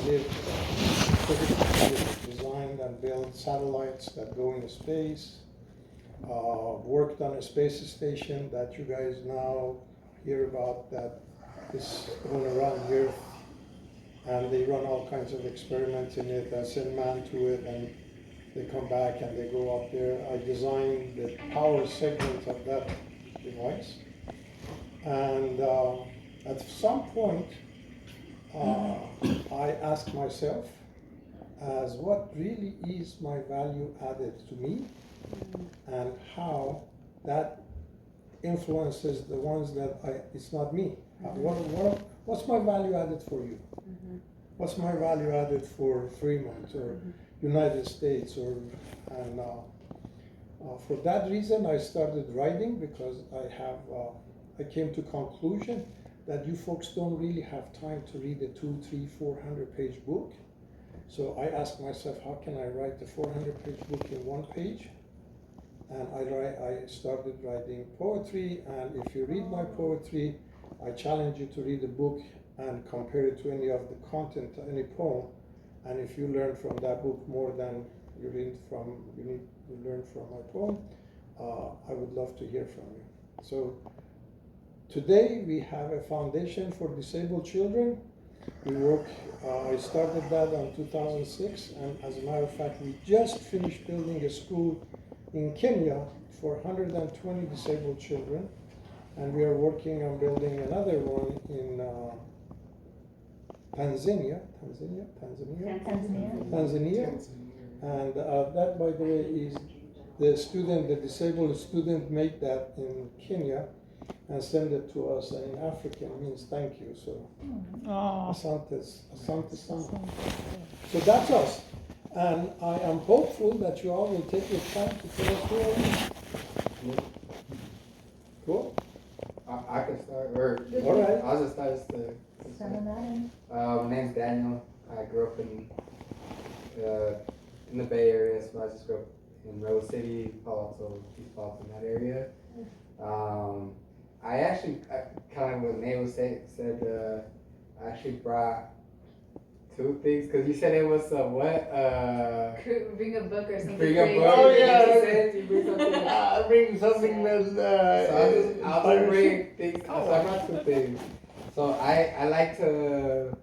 did physics, designed and built satellites that go into space. Worked on a space station that you guys now hear about that is going around the Earth, and they run all kinds of experiments in it. I send man to it, and they come back and they go up there. I designed the power segment of that device, and at some point, I asked myself, as what really is my value added to me, and how that influences the ones that it's not me. What's my value added for you? What's my value added for Fremont or United States? And for that reason, I started writing, because I came to conclusion that you folks don't really have time to read a 200, 300, 400-page book. So I asked myself, how can I write a 400-page book in one page? And I started writing poetry, and if you read my poetry, I challenge you to read a book and compare it to any of the content, any poem, and if you learn from that book more than you learn from my poem, I would love to hear from you. So today we have a foundation for disabled children. We work, I started that in 2006, and as a matter of fact, we just finished building a school in Kenya for 120 disabled children, and we are working on building another one in Tanzania, and that, by the way, is the disabled student made that in Kenya and send it to us, and in African it means thank you. So, asante. So that's us. And I am hopeful that you all will take your time to tell us who are you. Cool? I can start, or all right. I'll just start. My name's Daniel. I grew up in the Bay Area, so I just grew up in Rose City, Palo Alto, East Boston, that area. I actually, kind of what Nate said, I actually brought two things, because you said it was what? Bring a book or something. Bring a book. Oh, yeah. You bring something. Bring something that. So I'll just bring things. So I brought two things. So I like to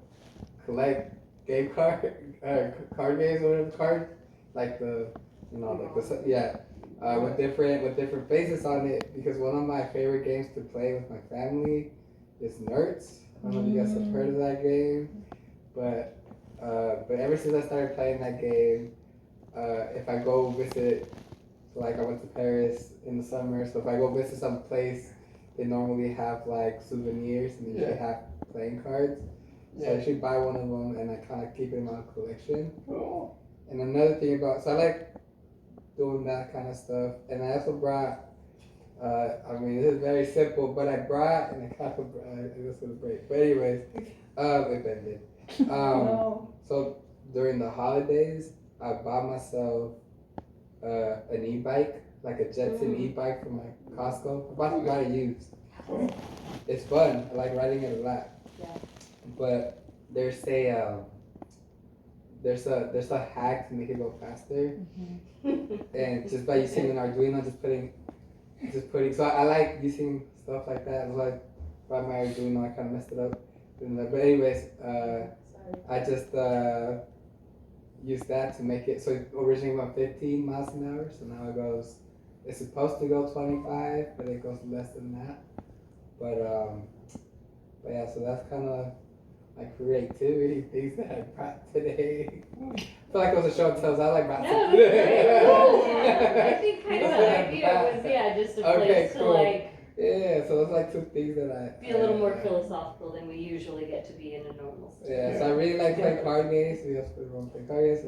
collect card games or whatever cards, like with different faces on it, because one of my favorite games to play with my family is Nerds. I don't know if you guys have heard of that game, but ever since I started playing that game, if I go visit, so like I went to Paris in the summer, so if I go visit some place, they normally have like souvenirs and they have playing cards. So I actually buy one of them and I kind of keep it in my collection. Oh. And another thing so I like doing that kind of stuff. And I also brought, this is very simple, but I brought, and I kind of, this was a break. But anyways, it ended. So during the holidays, I bought myself an e-bike, like a Jetson e-bike from my Costco. I got it used. It's fun. I like riding it a lot. Yeah. But there's a hack to make it go faster, and just by using an Arduino, just putting. So I like using stuff like that. It was like by my Arduino, I kind of messed it up. But anyways, I just used that to make it. So it originally went 15 miles an hour. So now it's supposed to go 25, but it goes less than that. But yeah, so that's kind of like creativity, things that I brought today. I feel like it was a show and tells. I like brought No, it was cool. I think kind of the idea was, just a place to like. Yeah, so it's like two things that I be a little more philosophical than we usually get to be in a normal situation. Yeah, so I really like playing card games. We just play card games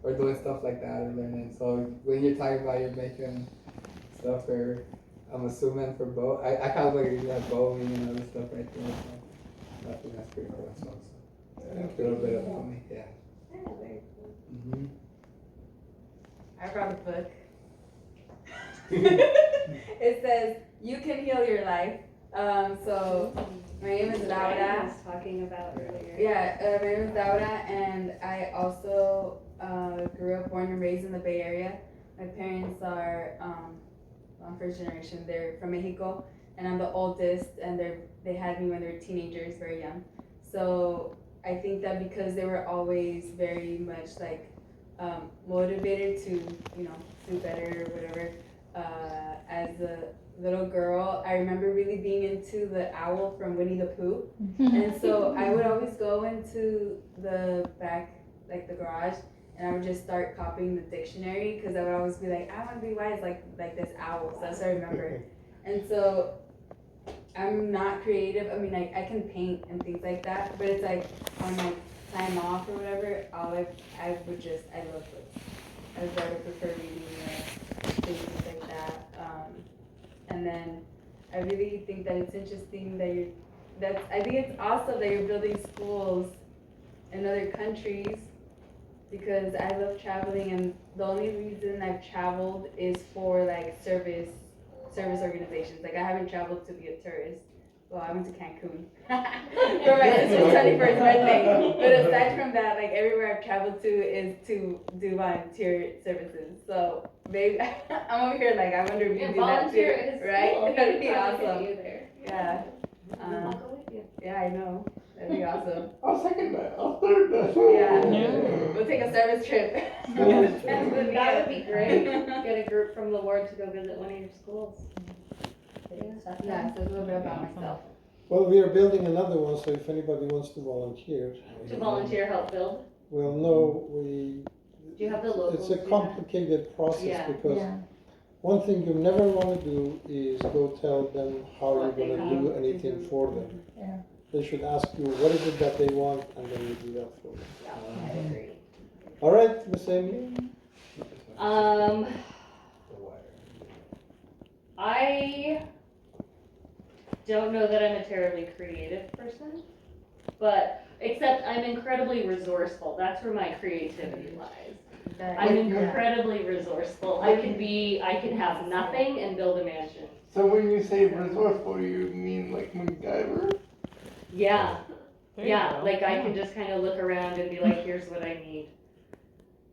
or doing stuff like that or learning. So when you're talking about you're making stuff for, I'm assuming for both. I kind of like you have bowling and other stuff right there. So I think that's pretty cool as well. So a little bit about me, yeah. Yeah, very cool. Mm-hmm. I brought a book. It says, "You can heal your life. So my name is Laura. was talking about earlier. Yeah, my name is Laura, and I also grew up, born and raised in the Bay Area. My parents are first generation. They're from Mexico, and I'm the oldest, and they had me when they were teenagers, very young. So I think that because they were always very much like motivated to, do better or whatever. As a little girl, I remember really being into the owl from Winnie the Pooh, and so I would always go into the back, like the garage, and I would just start copying the dictionary because I would always be like, I want to be wise like this owl. So that's what I remember. And so I'm not creative. I mean, I can paint and things like that, but it's like on my time off or whatever, I love books. I would rather prefer reading things like that. And then I really think that it's interesting that I think it's awesome that you're building schools in other countries, because I love traveling, and the only reason I've traveled is for like service organizations. Like I haven't traveled to be a tourist. Well, I went to Cancun for my sister's 21st birthday. But aside from that, like everywhere I've traveled to is to do volunteer services. So maybe I'm over here like I wonder if you do that too, right? Cool. That'd be awesome. You there. Yeah. I'll go with you. Yeah, I know. That'd be awesome. I'll second that. I'll third that. Yeah. We'll take a service trip. That would be great. Get a group from the ward to go visit one of your schools. Yeah, so a little bit about myself. Well, we are building another one, so if anybody wants to volunteer. To volunteer, help build? Well, no, we. Do you have the locals It's a do that? complicated process Yeah. because one thing you never want to do is go tell them how What you're they going to do need. anything for them. Yeah. They should ask you what is it that they want, and then you do that for them. Yeah, I agree. All right, Miss Amy. I don't know that I'm a terribly creative person, but except I'm incredibly resourceful. That's where my creativity lies. I'm incredibly resourceful. I can have nothing and build a mansion. So when you say resourceful, you mean like MacGyver? Yeah. Yeah, like I can just kind of look around and be like, here's what I need.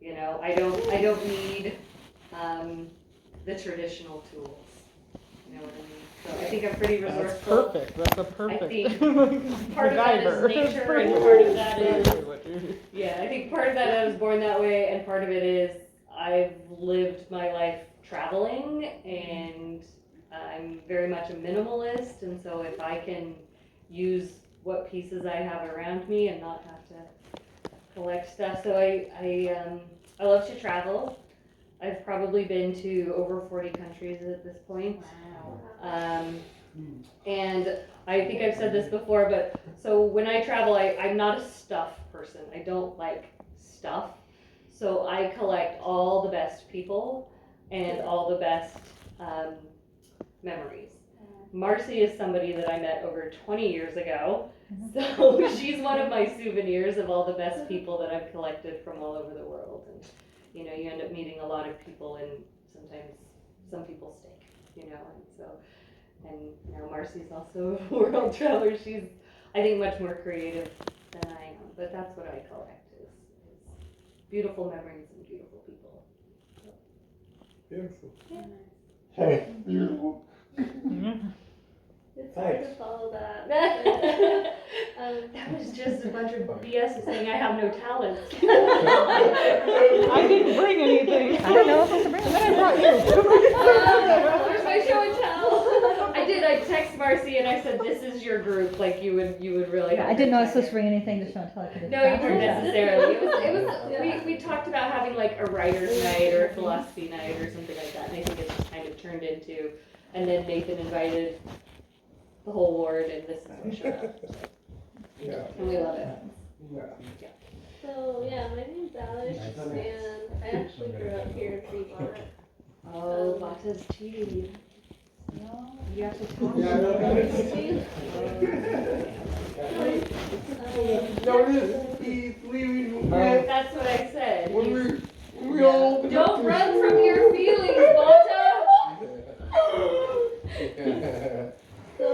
You know, I don't need the traditional tools. You know what I mean? So I think I'm pretty resourceful. That's a perfect. I think part of that is nature and part of that is, yeah, I think part of that I was born that way, and part of it is I've lived my life traveling, and I'm very much a minimalist, and so if I can use what pieces I have around me and not have to collect stuff. So I love to travel. I've probably been to over 40 countries at this point. And I think I've said this before, but so when I travel, I'm not a stuff person. I don't like stuff. So I collect all the best people and all the best memories. Marcy is somebody that I met over 20 years ago. So she's one of my souvenirs of all the best people that I've collected from all over the world. And, you know, you end up meeting a lot of people, and sometimes some people stick, you know, and so, and you know, Marcy's also a world traveler. She's, I think, much more creative than I am, but that's what I collect is beautiful memories and beautiful people. Beautiful. Hey, beautiful. It's hard to follow that. That was just a bunch of BS saying I have no talents. I didn't bring anything. I don't know if I can bring it. And then I brought you. Where's my show and tell? I did. I text Marcy and I said, "This is your group. Like you would really have." I didn't know I was supposed to bring anything to show and tell. I No, you weren't necessarily. It was. We talked about having like a writer's night or a philosophy night or something like that, and I think it's kind of turned into. And then Nathan invited the whole ward, and this is what showed up. Yeah. And we love it. So yeah, my name's Alex, and I actually grew up here in Fremont. Oh, Bata's cheating. No, you have to talk. Yeah, I know. Notice he's leaving. When That's what I said. we all open up Don't to run from your feelings, Bata. So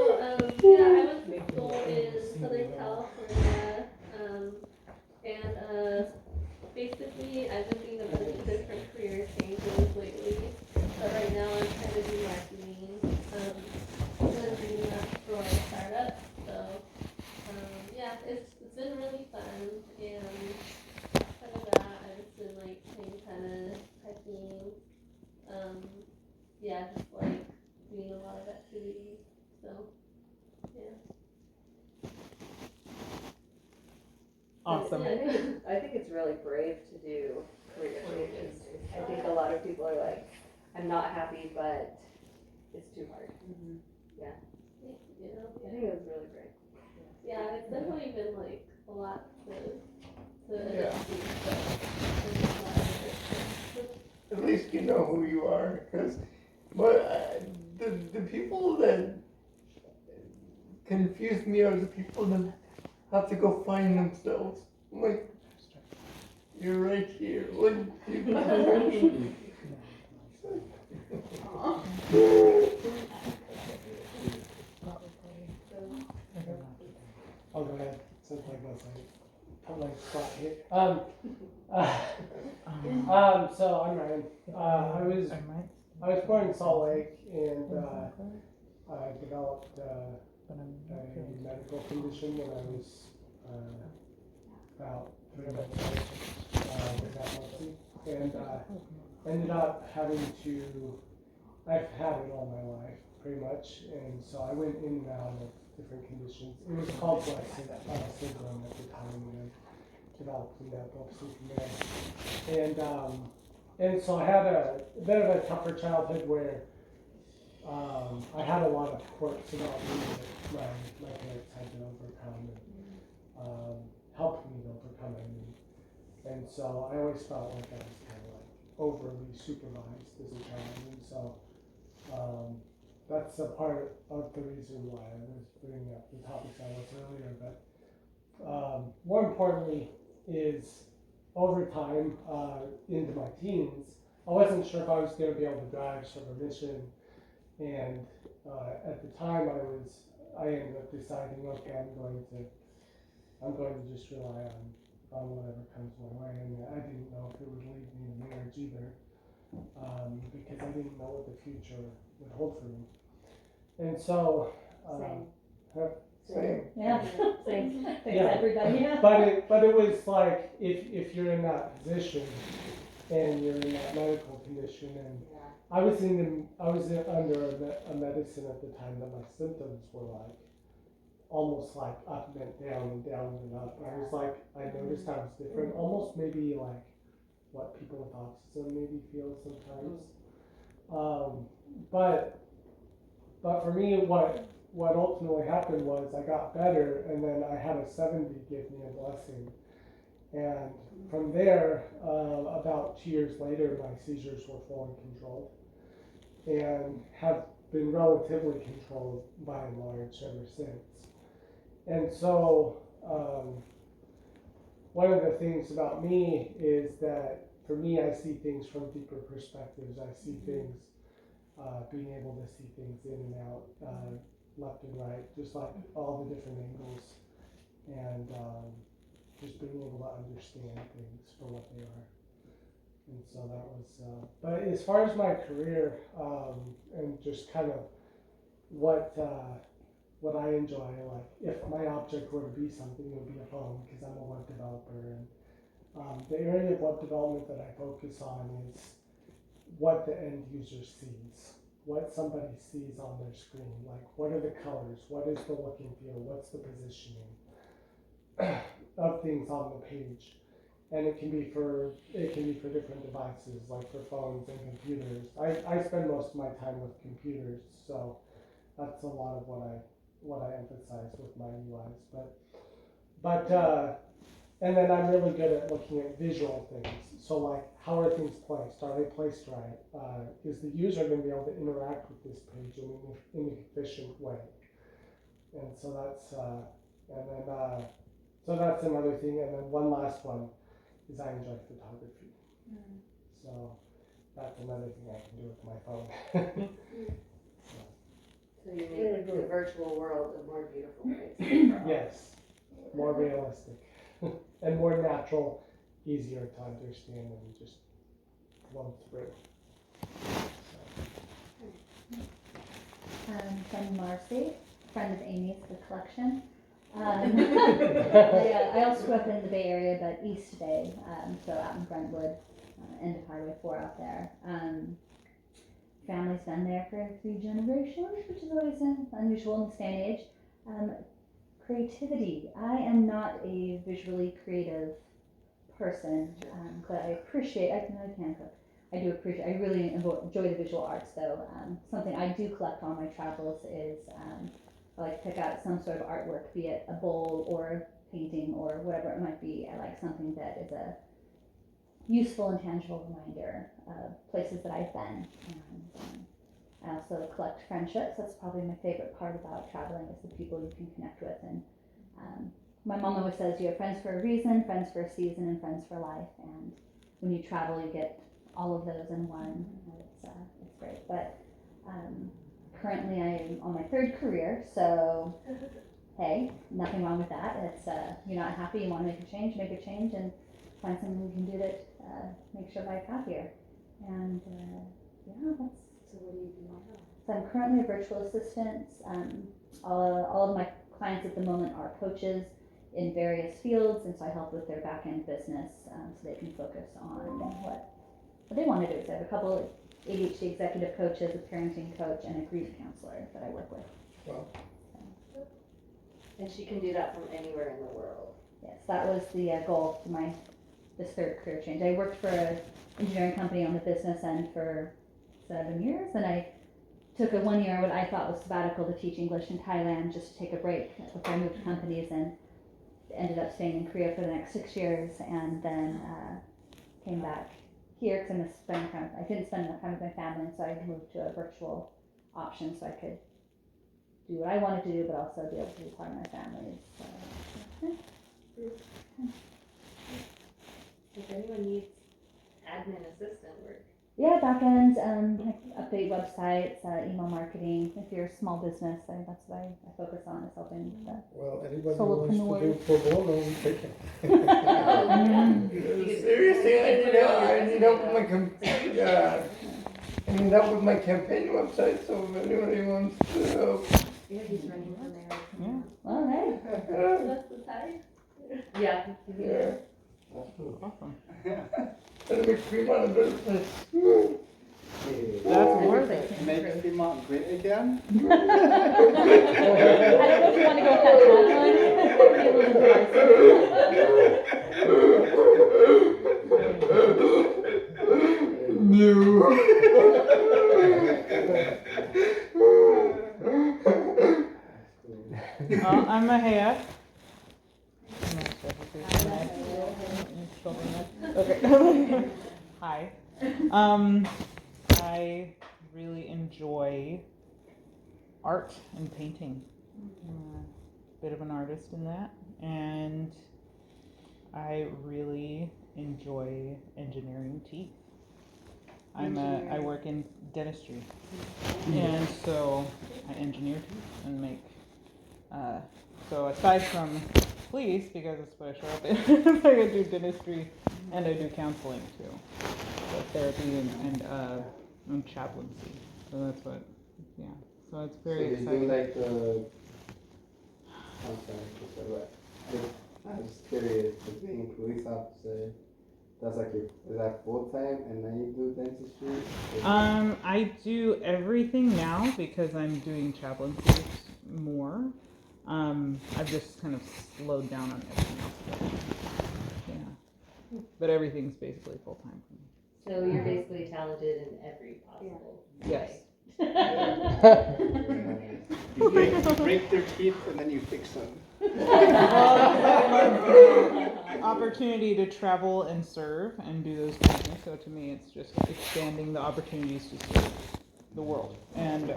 been really fun, and outside of that, I've just been like playing tennis, hiking, yeah, just like doing a lot of activities. So, yeah. Awesome. I think it's really brave to do career changes. I think a lot of people are like, I'm not happy, but it's too hard. Yeah. I think it was really brave. Yeah, it's definitely been like a lot to Yeah. adapt to. At least you know who you are, because the people that confuse me are the people that have to go find themselves. I'm like, you're right here. What? I'll go ahead, since I guess I put my spot here. So I'm Ryan. I was born in Salt Lake, and I developed a medical condition when I was about 3 months old with epilepsy, and ended up having to. I've had it all my life, pretty much, and so I went in and out of different conditions. It was called syndrome at the time, and I developed an epilepsy from there. And so I had a bit of a tougher childhood where I had a lot of quirks about me that my parents had to overcome and helped me overcome it. And so I always felt like I was kind of like overly supervised as a child, and so that's a part of the reason why I was bringing up the topics I was earlier. But more importantly is over time into my teens, I wasn't sure if I was going to be able to drive supervision, and at the time I ended up deciding, okay, I'm going to just rely on whatever comes my way, and I didn't know if it would lead me to marriage either, because I didn't know what the future would hold for me. And so, Same. Yeah. Same. Thanks, Yeah. everybody. Yeah. But it was like if you're in that position and you're in that medical condition, and I was under a medicine at the time that my symptoms were like almost like up and down and down and up. I was like, I noticed I was different, almost maybe like what people with autism maybe feel sometimes. But for me, what ultimately happened was I got better, and then I had a 70 give me a blessing. And from there, about 2 years later, my seizures were fully controlled and have been relatively controlled by and large ever since. And so one of the things about me is that for me, I see things from deeper perspectives. I see things, being able to see things in and out, left and right, just like all the different angles, and just being able to understand things for what they are. And so that was, but as far as my career, and just kind of what I enjoy, like if my object were to be something, it would be a phone, because I'm a web developer, and the area of web development that I focus on is what the end user sees, what somebody sees on their screen, like what are the colors, what is the look and feel, what's the positioning of things on the page. And it can be for different devices, like for phones and computers. I spend most of my time with computers, so that's a lot of what I emphasize with my UIs. But and then I'm really good at looking at visual things. So like, how are things placed? Are they placed right? Is the user going to be able to interact with this page in an efficient way? And so that's so that's another thing. And then one last one is I enjoy photography. So that's another thing I can do with my phone. So you make the virtual world a more beautiful place. Yes, more realistic and more natural, easier to understand and just flow through. From Marcy, friend of Amy's, the collection. I also grew up in the Bay Area, but East Bay, so out in Brentwood, end of Highway 4 out there. Family's been there for 3 generations, which is always unusual in this day and age. Creativity. I am not a visually creative person, but I appreciate, I can cook. I really enjoy the visual arts though. Something I do collect on my travels is I like to pick out some sort of artwork, be it a bowl or a painting or whatever it might be. I like something that is a useful and tangible reminder of places that I've been. And I also collect friendships. That's probably my favorite part about traveling is the people you can connect with. And my mom always says you have friends for a reason, friends for a season, and friends for life. And when you travel, you get all of those in one. It's great. But currently I am on my 3rd career, so hey, nothing wrong with that. It's you're not happy, you want to make a change, and find something you can do that makes your life happier. And yeah, that's. So what do you do now? So I'm currently a virtual assistant. All of my clients at the moment are coaches in various fields, and so I help with their back-end business so they can focus on what they want to do. So I have a couple ADHD executive coaches, a parenting coach, and a grief counselor that I work with. Well, And she can do that from anywhere in the world. Yes, that was the goal for this 3rd career change. I worked for an engineering company on the business end for 7 years, and I took a 1 year what I thought was sabbatical to teach English in Thailand just to take a break before I moved companies, and ended up staying in Korea for the next 6 years, and then came back here because I didn't spend enough time with my family, so I moved to a virtual option so I could do what I wanted to do, but also be able to be part of my family. So, If anyone needs admin assistant work. yeah, back end, update websites, email marketing. If you're a small business, that's what I focus on, is helping the well, anybody who wants to do solopreneurs. pro bono, take it. Seriously, I need help with my campaign website, so if anybody wants to help. Yeah, he's running for mayor. Yeah. Well, hey. That's the type. Yeah. Yeah. Awesome. And make Fremont a better place. That's worth it. Make Fremont great again? I don't know if you want to go with that tagline. It might be a little I'm Mahia. Okay. Hi. I really enjoy art and painting. I'm a bit of an artist in that, and I really enjoy engineering teeth. I work in dentistry, and so I engineer teeth and make. So aside from police, because that's what I show up in, I do dentistry and I do counseling too, so therapy and chaplaincy. So that's what, yeah. So it's very so exciting. You do like I'm sorry, but I was just curious, being a police officer, that's like is that full time and then you do dentistry? I do everything now because I'm doing chaplaincy more. I've just kind of slowed down on everything else. Yeah. But everything's basically full time for me. So you're basically talented in every possible Yes. You break their teeth and then you fix them. Opportunity to travel and serve and do those kind of things. So to me, it's just expanding the opportunities to serve the world. And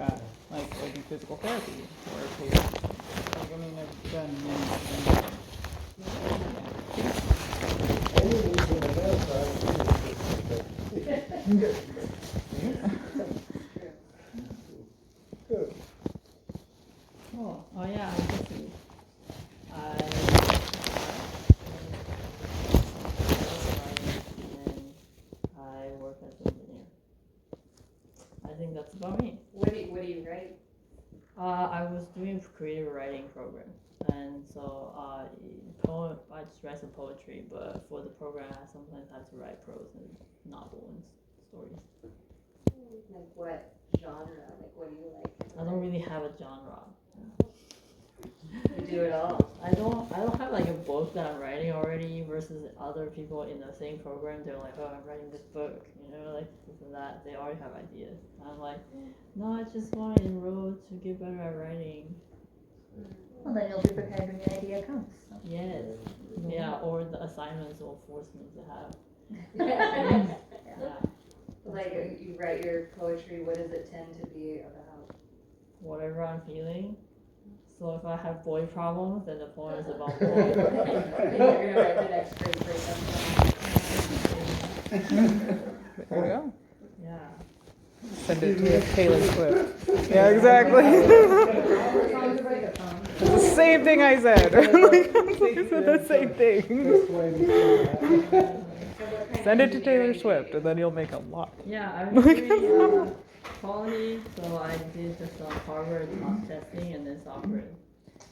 like I do physical therapy or patients. Like, I mean, I've done many things. Good. Oh yeah, I just I work as an engineer. I think that's about me. What do you write? I was doing creative writing program, and so I just write some poetry. But for the program, I sometimes have to write prose and novel and stories. Like what genre? Like what do you like? I don't really have a genre. You do it all. I don't have like a book that I'm writing already versus other people in the same program. They're like, oh, I'm writing this book, like this and that. They already have ideas. And I'm like, no, I just want to enroll to get better at writing. Well, then you'll be prepared when the idea comes. So. Yes. Yeah, or the assignments will force me to have. Yeah. Like you write your poetry, what does it tend to be about? Whatever I'm feeling. So if I have boy problems, then the poem is about boy. You're gonna write the next grade breakup. There you go. Yeah. Send it to Taylor Swift. Yeah, exactly. It's the same thing I said. I said the same thing. Send it to Taylor Swift, and then you'll make a lot. Yeah, I'm doing quality, so I did just hardware testing and then software.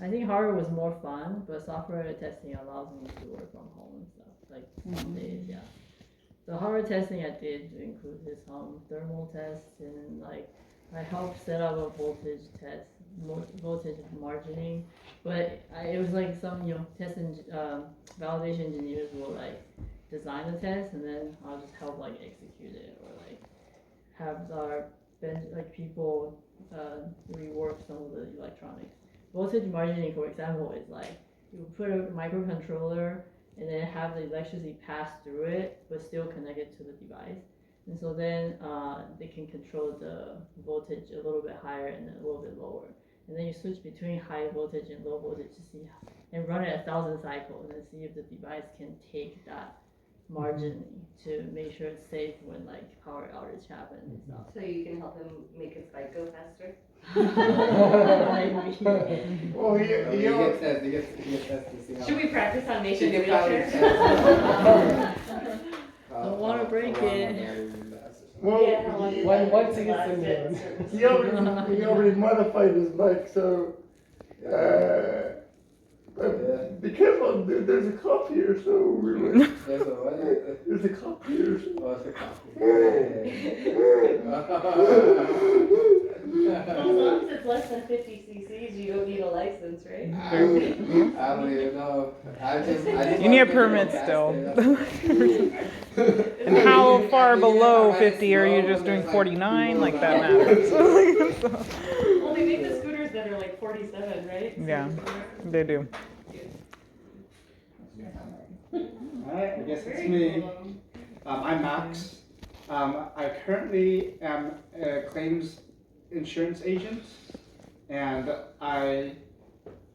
I think hardware was more fun, but software testing allows me to work from home and stuff, like some days, yeah. The hardware testing I did included some thermal tests and I helped set up a voltage test, voltage margining, but it was like some test and validation engineers will design the test and then I'll just help execute it or have our people rework some of the electronics. Voltage margining, for example, is you put a microcontroller and then have the electricity pass through it, but still connect it to the device. And so then they can control the voltage a little bit higher and a little bit lower. And then you switch between high voltage and low voltage to see, and run it 1,000 cycles and then see if the device can take that margin to make sure it's safe when power outage happens and stuff. So you can help him make his bike go faster? Well, he gets tested to see how. Should we practice on She Nathan's can probably wheelchair? Don't want to break it. well, Once he gets in there. he already modified his bike, so be careful, dude, there's a cop here, so There's a what? there's a cop here. So. Oh, it's a copy. As long as it's less than 50 cc's, you don't need a license, right? I don't even know. I just You need a permit still. And how far below 50 are you just doing 49? That matters. Well, they make the scooters that are 47, right? Yeah, they do. Alright, I guess it's Very me. cool. I'm Max. I currently am a claims insurance agent, and I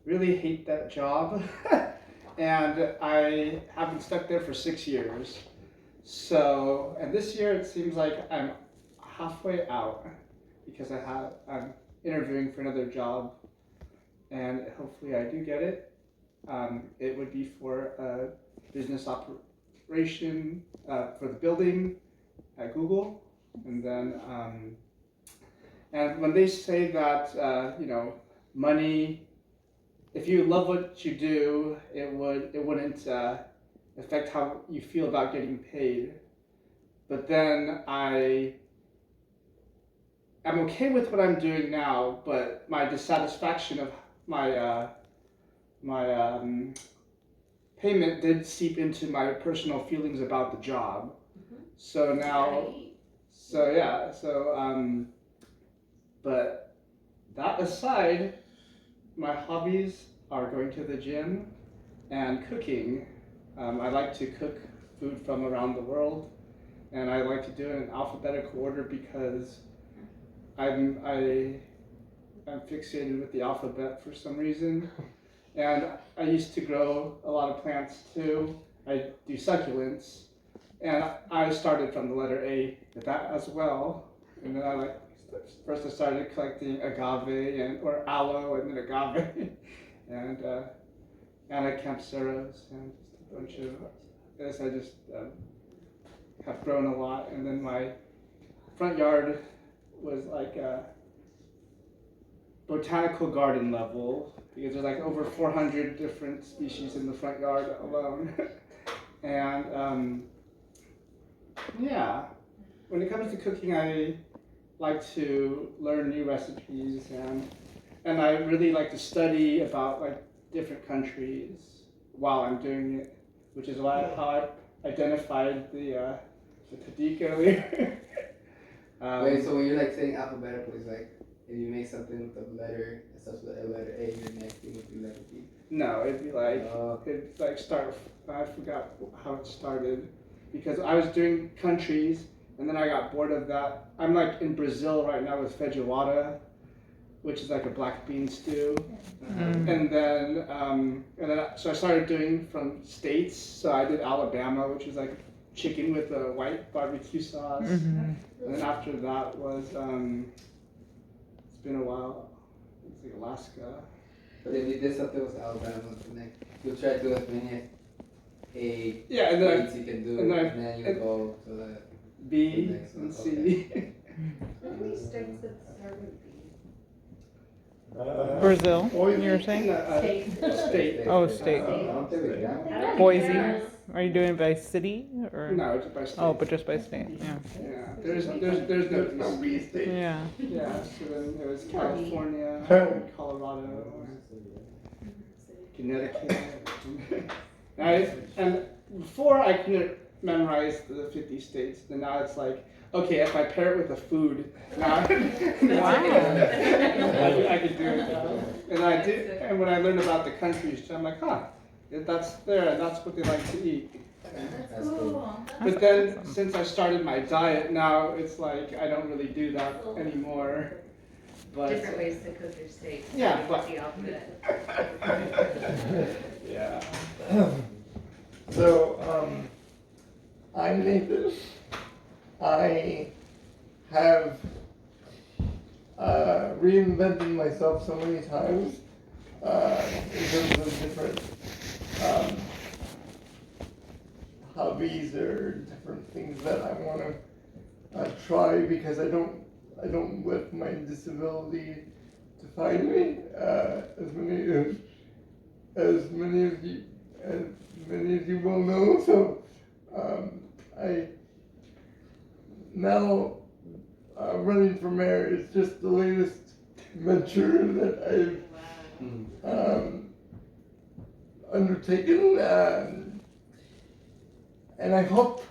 really hate that job. And I have been stuck there for 6 years. So, and this year it seems like I'm halfway out because I'm interviewing for another job, and hopefully I do get it. It would be for a business operation for the building at Google, and then and when they say that money, if you love what you do, it wouldn't affect how you feel about getting paid. But then I'm okay with what I'm doing now, but my dissatisfaction of my payment did seep into my personal feelings about the job. So now, but that aside, my hobbies are going to the gym and cooking. I like to cook food from around the world, and I like to do it in alphabetical order because I'm fixated with the alphabet for some reason. And I used to grow a lot of plants too. I do succulents, and I started from the letter A with that as well. And then first I started collecting agave or aloe and then agave, and anacampseros and just a bunch of this. I just have grown a lot, and then my front yard was botanical garden level because there's like over 400 different species in the front yard alone. And yeah, when it comes to cooking, I like to learn new recipes and I really like to study about like different countries while I'm doing it, which is how I identified the tahdig earlier. Wait, so when you're like saying alphabetical, it's like if you make something with the letter, it starts with a letter A, your next thing would be letter B. No, it'd be like it'd like start. I forgot how it started because I was doing countries and then I got bored of that. I'm like in Brazil right now with feijoada, which is like a black bean stew, and then so I started doing from states. So I did Alabama, which was like chicken with a white barbecue sauce, and then after that was it's been a while. It's like Alaska. But if you did something with Alabama, then you'll try to do as many and then points you can do, and then you go to the B and C. Okay. How many states that start with B? Brazil, you were saying? State. Oh, state. Boise. Are you doing it by city or? No, just by state. Oh, but just by state. Yeah. Yeah. There's no B state. Yeah. Yeah. So then there was California, Colorado, Connecticut. And before I couldn't memorize the 50 states, then now it's like, okay, if I pair it with a food, now I could do it now. And I did, and when I learned about the countries, I'm like, that's there, that's what they like to eat. That's cool. But then, since I started my diet, now it's like I don't really do that anymore. But Different ways to cook your steaks. Yeah, but the alphabet. yeah. So, I'm Nathan. I have reinvented myself so many times in terms of different hobbies or different things that I want to try because I don't let my disability define me. As many of you will know. So I now running for mayor is just the latest venture that I've undertaken, and I hope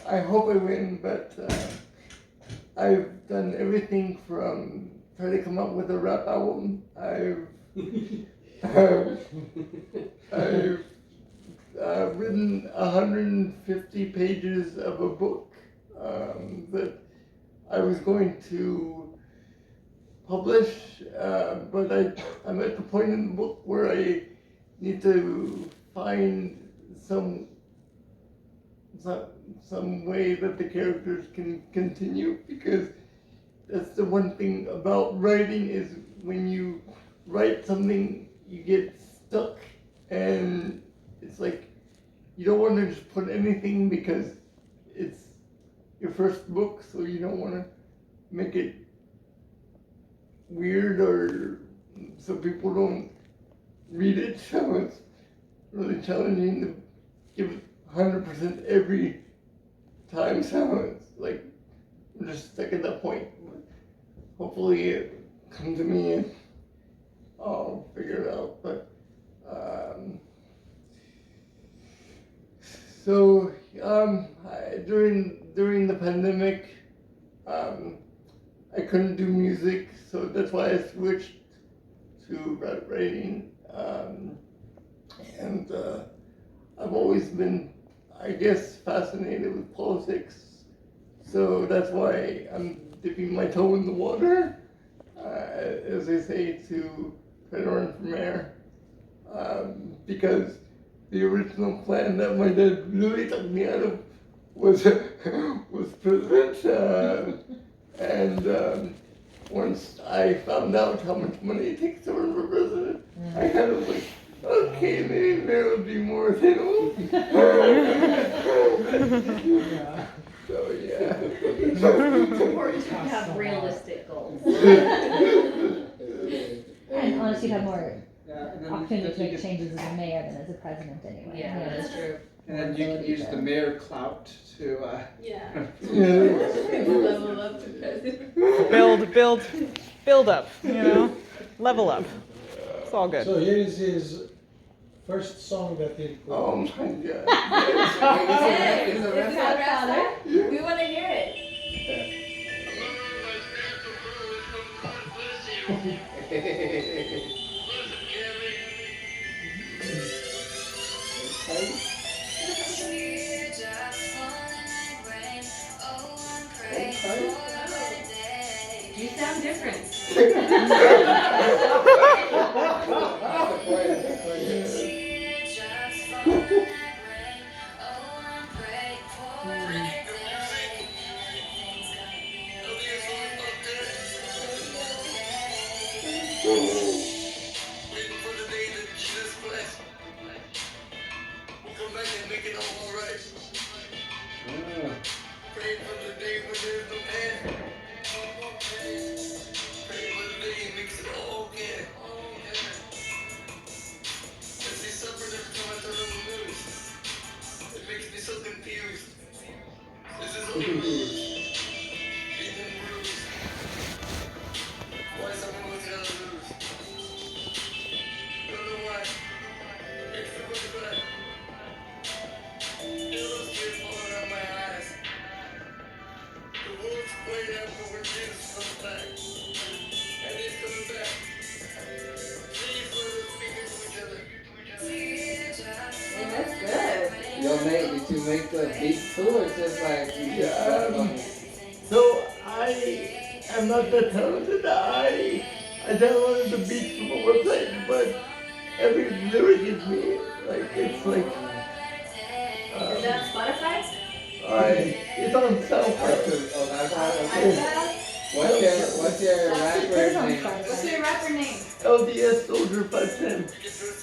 I win. But I've done everything from try to come up with a rap album. I've written 150 pages of a book that I was going to publish, but I'm at the point in the book where I need to find some way that the characters can continue, because that's the one thing about writing is when you write something you get stuck, and it's like you don't want to just put anything because it's your first book, so you don't want to make it weird or so people don't read it. So it's really challenging to give it 100% every time. So it's like I'm just stuck at that point. Hopefully it comes to me and I'll figure it out. But during the pandemic, I couldn't do music, so that's why I switched to writing. And I've always been, I guess, fascinated with politics, so that's why I'm dipping my toe in the water, as they say, to try to run for mayor. Because the original plan that my dad really took me out of was president, and once I found out how much money it takes to run for president, I kind of like, okay, maybe mayor would be more attainable. So yeah. It's important to have realistic goals. you'd have more Yeah, and then opportunity to you make can- changes as a mayor than as a president anyway. Yeah, You know, that's true. And then you can use the mayor clout to, Yeah. Yeah. Level up to president. build up, you know, level up. It's all good. So here is his first song that he recorded. Oh my god. Hey, Is is it it rap a rap song? We want to hear it. You sound different. Waiting for the day that Jesus Christ will come back and make it all alright. Praying for the day when there's no pain. Praying for the day he makes it all okay. As he suffered every time I turn on the news, it makes me so confused. This is all news. Beaten and bruised. Why someone was gotta lose? Don't know why. It makes me look bad. Feel those tears falling out my eyes. The world's playing out for when Jesus comes back. And he's coming back. Please let us be good to each other. That's good. Yo, Nate, did you make the beats too, or just like you just So I am not that talented. I downloaded the beats from a website, but every lyric is me. Like it's like Is that Spotify? it's on SoundCloud. Oh, that's how. Okay. iCloud? What's your rapper's name? What's your rapper name? LDS Soldier 510.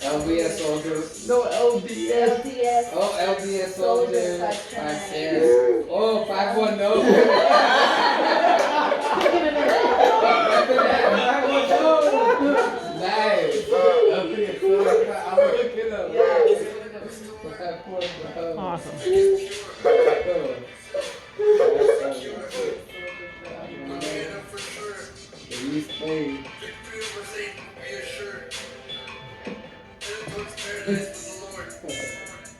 LBS Soldiers. No LDS. LDS. Oh, LBS Soldier Soldiers. 510. 510. Oh, 510. Nice. LBS Soldier. I'm gonna look it up. Awesome. Victory over Satan will be assured. Headed towards paradise with the Lord.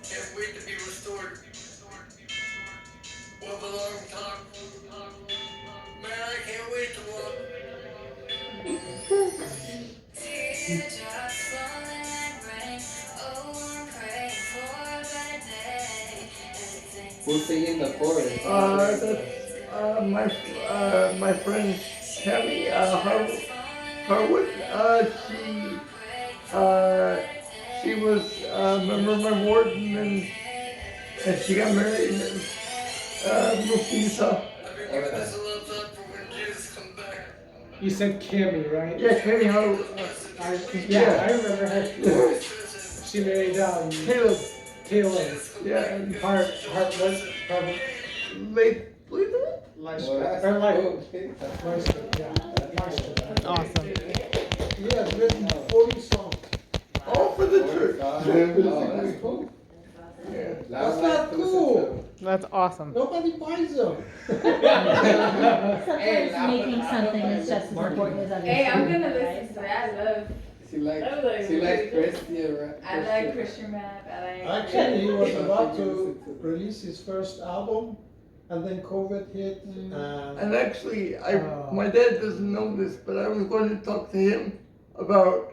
Can't wait to be restored. We'll have a long talk. Man, I can't wait to walk. Who's singing the chorus? That's my friend Tammy Harwood. She was a member of my ward, and she got married and moved to Utah. You said Kimmy, right? Yeah, Tammy Harwood. I remember her. She married Caleb. Yeah, and Hart late. or like Awesome. He has written 40 songs. All for the church. Oh, that's cool. Yeah. That's not cool. That's awesome. Nobody buys them. Sometimes making something is just as important as other Hey, I'm things, gonna right? listen to that. I love. She likes That was she really likes good. Christian rap. I like Christian rap. I like. Actually, he was about to release his first album, and then COVID hit, and And actually, my dad doesn't know this, but I was going to talk to him about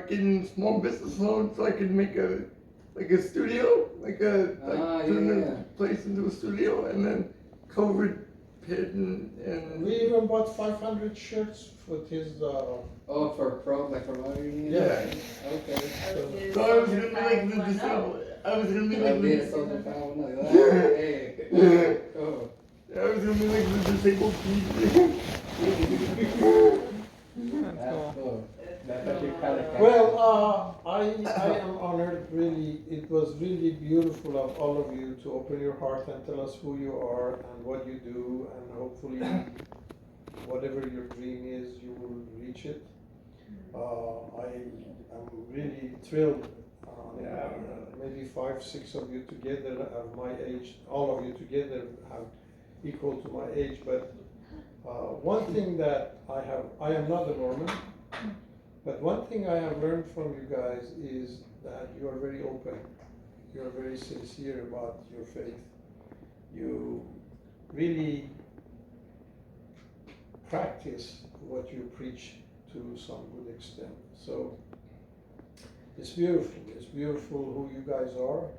getting small business loans so I could make a studio, turn the place into a studio, and then COVID hit and we even bought 500 shirts with his. Oh, for pro, like for motoring? Yeah. Okay. so I was gonna be like the disabled. I was gonna be like Be a the soldier fan, no, hey. Oh. I was gonna be like the disabled comedian. That's cool. That's what you call it. Well, I am honored. Really, it was really beautiful of all of you to open your heart and tell us who you are and what you do, and hopefully, whatever your dream is, you will reach it. I am really thrilled. Maybe 5, 6 of you together have my age. All of you together have equal to my age. But one thing that I am not a Mormon. But one thing I have learned from you guys is that you are very open. You are very sincere about your faith. You really practice what you preach to some good extent. So it's beautiful. It's beautiful who you guys are.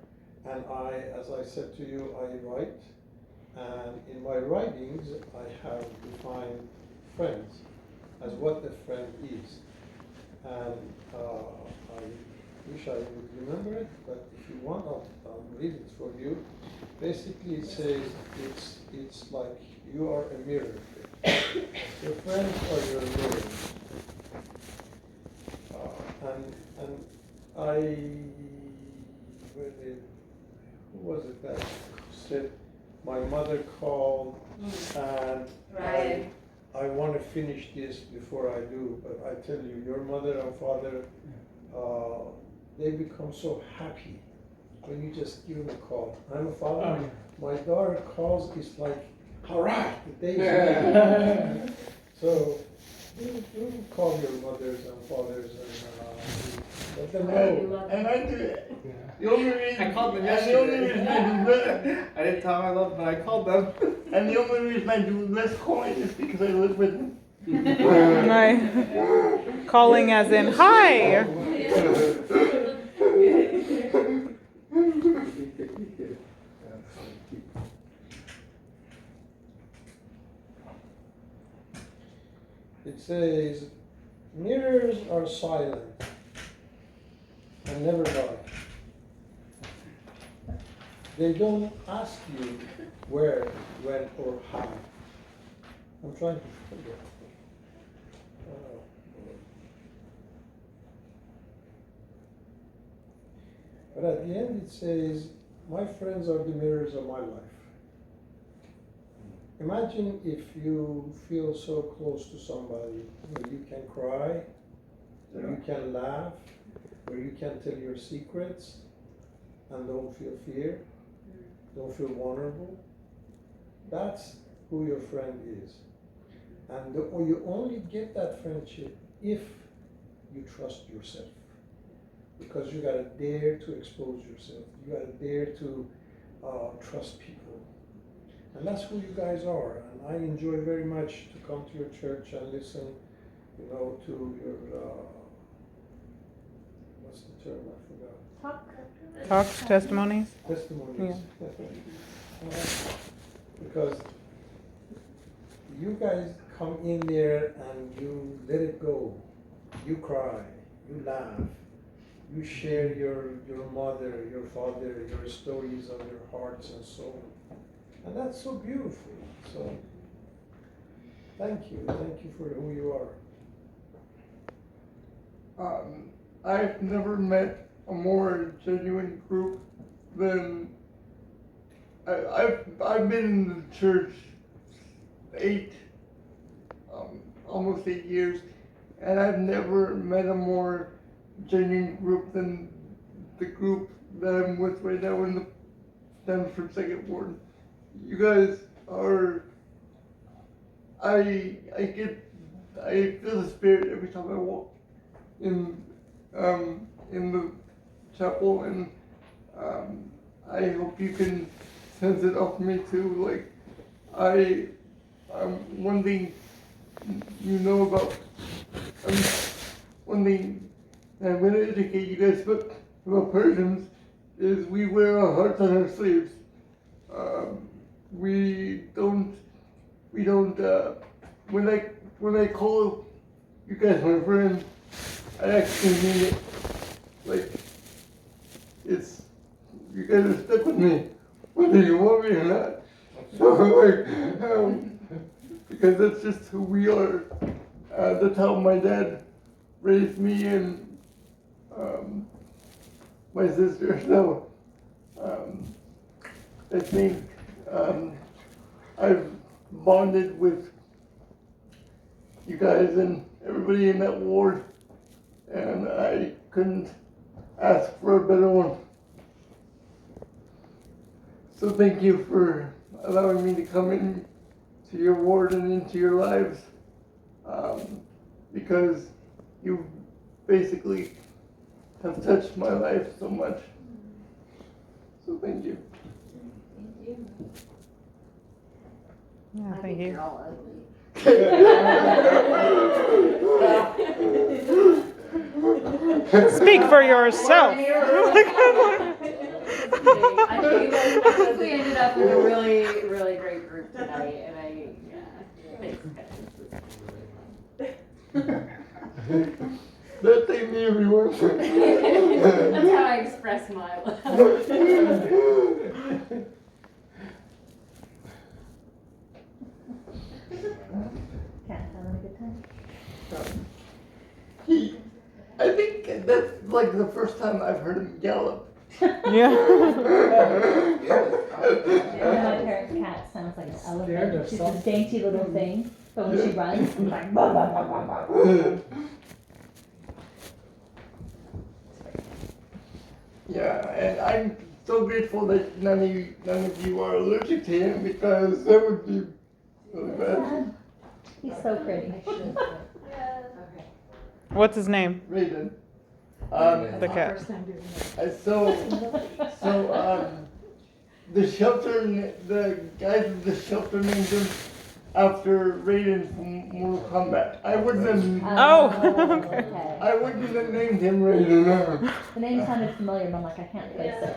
And as I said to you, I write. And in my writings, I have defined friends as what a friend is. And I wish I would remember it, but if you want, I'll read it for you. Basically, it says it's like you are a mirror. Your friends are your mirrors. And who was it that said, my mother called and Right. I want to finish this before I do, but I tell you, your mother and father, they become so happy when you just give them a call. I'm a father. My daughter calls, it's like, all right, the day's ready. So you call your mothers and fathers and let them know. And I do it. The only reason I called them and the only yesterday. reason I do that, I didn't tell them I loved them, but I called them. and the only reason I do less calling is because I live with them. Right. Calling as in, hi. It says, mirrors are silent and never lie. They don't ask you where, when, or how. I'm trying to forget. But at the end it says, my friends are the mirrors of my life. Imagine if you feel so close to somebody where you can cry, where you can laugh, where you can tell your secrets and don't feel fear, don't feel vulnerable. That's who your friend is. And you only get that friendship if you trust yourself. Because you gotta dare to expose yourself. You gotta dare to trust people. And that's who you guys are. And I enjoy very much to come to your church and listen, to your, what's the term, I forgot. Talks, testimonies. Testimonies. Because you guys come in there and you let it go. You cry, you laugh, you share your mother, your father, your stories of your hearts and soul. And that's so beautiful. So thank you for who you are. I've never met a more genuine group than I've been in the church almost 8 years, and I've never met a more genuine group than the group that I'm with right now in the Stanford Second Ward. You guys are, I feel the spirit every time I walk in the chapel, and I hope you can sense it off me too. Like one thing you know about, one thing I'm going to educate you guys about Persians is we wear our hearts on our sleeves. We don't, when I call you guys my friend, I actually mean it. Like, you guys are stuck with me, whether you want me or not. So, because that's just who we are. That's how my dad raised me and my sister. So, I think I've bonded with you guys and everybody in that ward and I couldn't ask for a better one. So thank you for allowing me to come in to your ward and into your lives, because you basically have touched my life so much. So thank you. Thank you. Yeah, I thank think you. you're all ugly. Speak for yourself. I think we ended up with a really, really great group tonight, and thanks guys. That ain't me, everyone. That's how I express my love. Cat having a good time? I think that's like the first time I've heard him gallop. Yeah. My parents' cat sounds like an elephant. She's this dainty little thing, but when she runs, it's like bah, bah, bah, bah, bah. Yeah, and I'm so grateful that none of you are allergic to him, because that would be really bad. He's so pretty. What's his name? Raiden. The cat. The shelter, the guys at the shelter named him after Raiden from Mortal Kombat. I wouldn't have Okay. I wouldn't have named him Raiden. The name sounded familiar, but I'm like, I can't place it.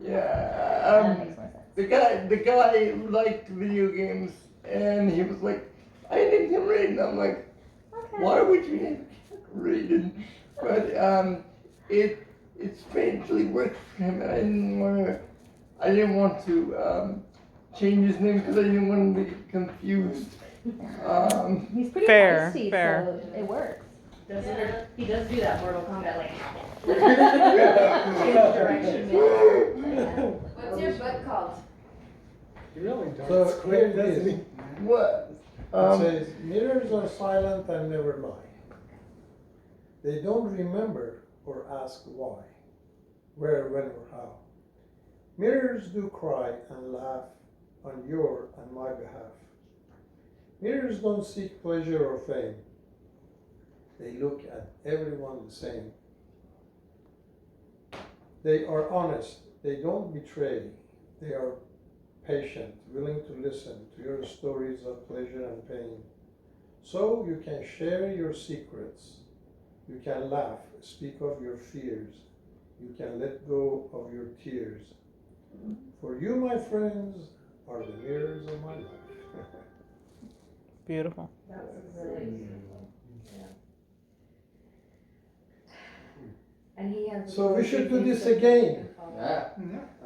Yeah. That makes more sense. The guy liked video games, and he was like, I named him Raiden. I'm like, why would you name Raiden? But it strangely worked for him, and I didn't want to change his name because I didn't want him to get confused. He's pretty Fair, feisty, fair. so it works. He does do that Mortal Kombat like. Change direction. What's your book called? You really don't. So here it is. What? It says, mirrors are silent and never lie. They don't remember or ask why, where, when, or how. Mirrors do cry and laugh on your and my behalf. Mirrors don't seek pleasure or fame. They look at everyone the same. They are honest. They don't betray. They are patient, willing to listen to your stories of pleasure and pain. So you can share your secrets. You can laugh, speak of your fears. You can let go of your tears. For you, my friends, are the mirrors of my life. Beautiful. And he has. So we should do this again. Yeah.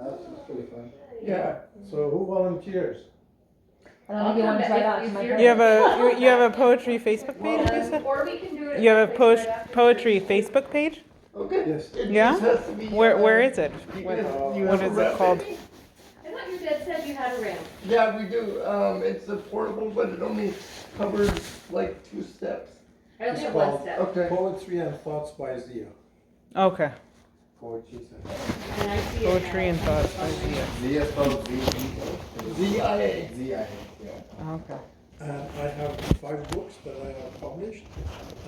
That's pretty fun. Yeah. So who volunteers? I don't think you want to try out to my You have a poetry Facebook page, you said? Or we can do it. You have a poetry Facebook page? Okay. Yes. It Yeah? just has to be, Where is it? you What have is a it called? I thought your dad said you had a ramp. Yeah, we do. It's a portable, but it only covers like 2 steps. I only It's have one called step. Okay. Poetry and Thoughts by Zia. Okay. Poetry. And I see it Poetry and now. Thoughts by Zia. Zia spelled ZIA. Z-I-A. Okay. And I have 5 books that I have published,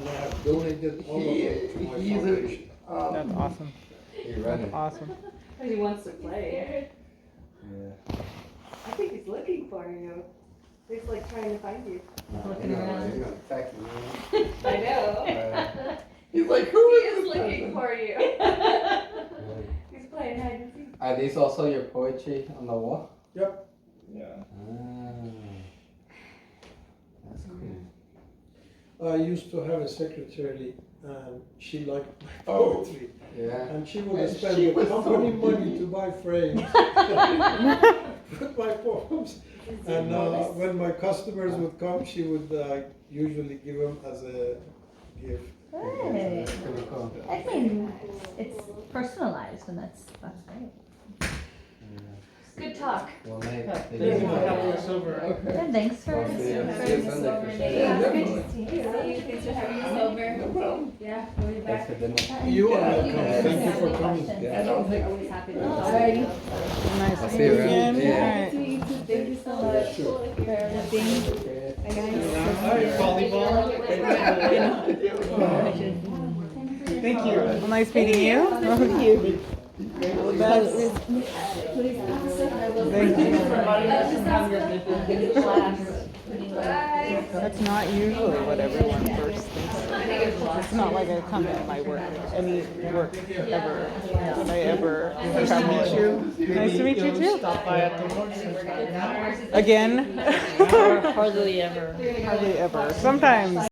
and I have donated all of them to my foundation. That's awesome. You run That's it. awesome. He wants to play. Yeah. I think he's looking for you. He's like trying to find you. Looking around. He's gonna attack you. I know. He's like, He who is is this looking person? for you. He's playing hide and seek. Are these also your poetry on the wall? Yep. Yeah. That's cool. I used to have a secretary, and she liked my Oh. poetry. Yeah. And she would And spend she the was so company money pretty. to buy frames, put my poems. And when my customers would come, she would usually give them as a gift. Hey. Pretty cool. I mean, it's personalized, and that's great. Good talk. Well, night. Thank you for having us over. And thanks for. I'll see you Sunday for sure. Yeah, good to see you. Thanks for having us over. Yeah, we'll be Thanks back. for dinner. You are welcome. Thank you for coming. Yeah. Always happy to talk. Alrighty. Nice I'll to see meet you you around. again. Yeah. Alright. Thank you so much for everything. Thank you. Well, nice meeting you. Thank you. All the best. Thank you. That's not usually what everyone first thinks. It's not like I come in my work, any work ever. Would I ever come in? Nice to meet you too. Stop by at the work sometime. Again? Hardly ever. Hardly ever. Sometimes.